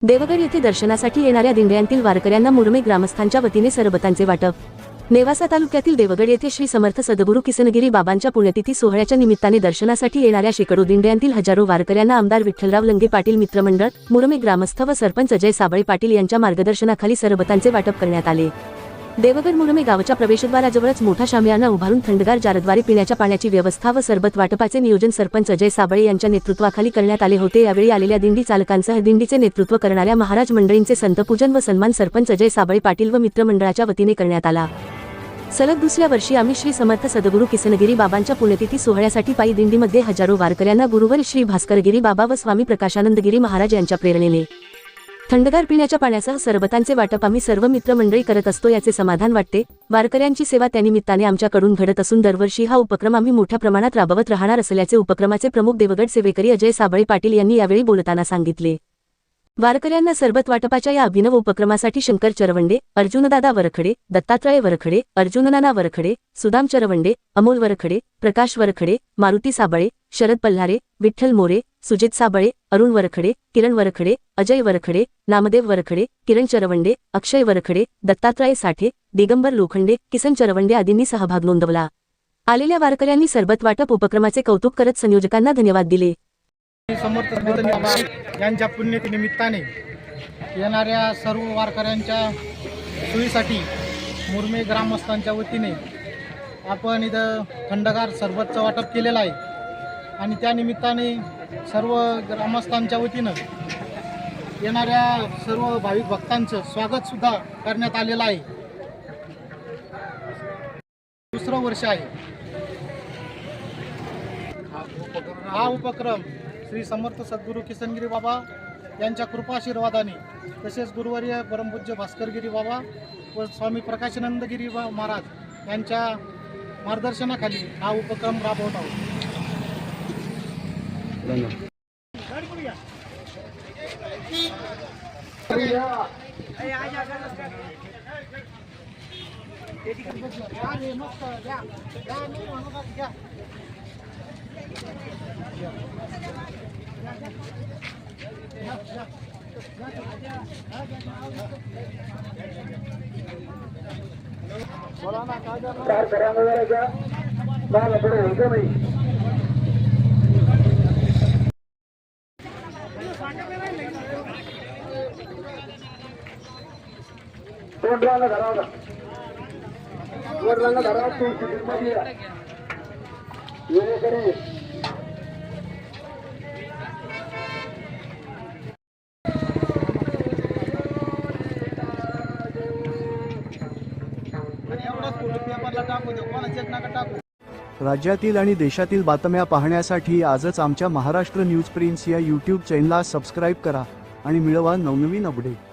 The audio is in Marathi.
देवगड येथे दर्शनासाठी येणाऱ्या दिंड्यांतील वारकऱ्यांना मुरमे ग्रामस्थांच्या वतीने सरबतांचे वाटप। नेवासा तालुक्यातील देवगड येथे श्री समर्थ सद्गुरू किसनगिरी बाबांच्या पुण्यतिथी सोहळ्याच्या निमित्ताने दर्शनासाठी येणाऱ्या शेकडो दिंड्यांतील हजारो वारकऱ्यांना आमदार विठ्ठलराव लंगे पाटील मित्रमंडळ, मुरमे ग्रामस्थ व सरपंच अजय साबळे पाटील यांच्या मार्गदर्शनाखाली सरबतांचे वाटप करण्यात आले। देवगड मुरमे गावच्या प्रवेशद्वाराजवळच मोठा शामियाना उभारून थंडगार जारद्वारे पिण्याच्या पाण्याची व्यवस्था व सरबत वाटपाचे नियोजन सरपंच अजय साबळे यांच्या नेतृत्वाखाली करण्यात आले होते। यावेळी आलेल्या दिंडी चालकांसह दिंडीचे नेतृत्व करणाऱ्या महाराज मंडळींचे संतपूजन व सन्मान सरपंच अजय साबळे पाटील व मित्रमंडळाच्या वतीने करण्यात आला। सलग दुसऱ्या वर्षी आम्ही श्री समर्थ सद्गुरू किसनगिरी बाबांच्या पुण्यतिथी सोहळ्यासाठी पायी दिंडीमध्ये हजारो वारकऱ्यांना गुरुवर श्री भास्करगिरी बाबा व स्वामी प्रकाशानंदगिरी महाराज यांच्या प्रेरणेने थंडगार पिण्याच्या पाण्यासह सरबतांचे वाटप आम्ही सर्व मित्रमंडळी करत असतो, याचे समाधान वाटते। वारकऱ्यांची सेवा त्यानिमित्ताने आमच्याकडून घडत असून दरवर्षी हा उपक्रम आम्ही मोठ्या प्रमाणात राबवत राहणार असल्याचे उपक्रमाचे प्रमुख देवगड सेवेकरी अजय साबळे पाटील यांनी यावेळी बोलताना सांगितले। वारकऱ्यांना सरबत वाटपाच्या या अभिनव उपक्रमासाठी शंकर चरवंडे, अर्जुनदादा वरखडे, दत्तात्रय वरखडे, अर्जुननाना वरखडे, सुदाम चरवंडे, अमोल वरखडे, प्रकाश वरखडे, मारुती साबळे, शरद पल्हारे, विठ्ठल मोरे, सुजित साबळे, अरुण वरखडे, किरण वरखडे, अजय वरखडे, नामदेव वरखडे, किरण चरवंडे, अक्षय वरखडे, दत्तात्रय साठे, दिगंबर लोखंडे, किसन चरवंडे आदींनी सहभाग नोंदवला। आलेल्या वारकऱ्यांनी सरबत वाटप उपक्रमाचे कौतुक करत संयोजकांना धन्यवाद दिले। समर्थ बाबा यांच्या पुण्यतिनिमित्ताने येणाऱ्या सर्व वारकऱ्यांच्या सोयीसाठी मुरमे ग्रामस्थांच्या वतीने आपण इथं थंडगार सरबतचं वाटप केलेलं आहे आणि त्या निमित्ताने सर्व ग्रामस्थांच्या वतीनं येणाऱ्या सर्व भाविक भक्तांचं स्वागतसुद्धा करण्यात आलेलं आहे। दुसरं वर्ष आहे हा उपक्रम श्री समर्थ सद्गुरू किसनगिरी बाबा यांच्या कृपाशीर्वादाने तसेच गुरुवर्य परमपूज्य भास्करगिरी बाबा व स्वामी प्रकाशानंदगिरी महाराज यांच्या मार्गदर्शनाखाली हा उपक्रम राबवत आहोत। राज्यातील आणि देशातील बातम्या पाहण्यासाठी आजच आमच्या महाराष्ट्र न्यूज प्रिन्स या YouTube चॅनलला सबस्क्राईब करा आणि मिळवा नवनवीन अपडेट।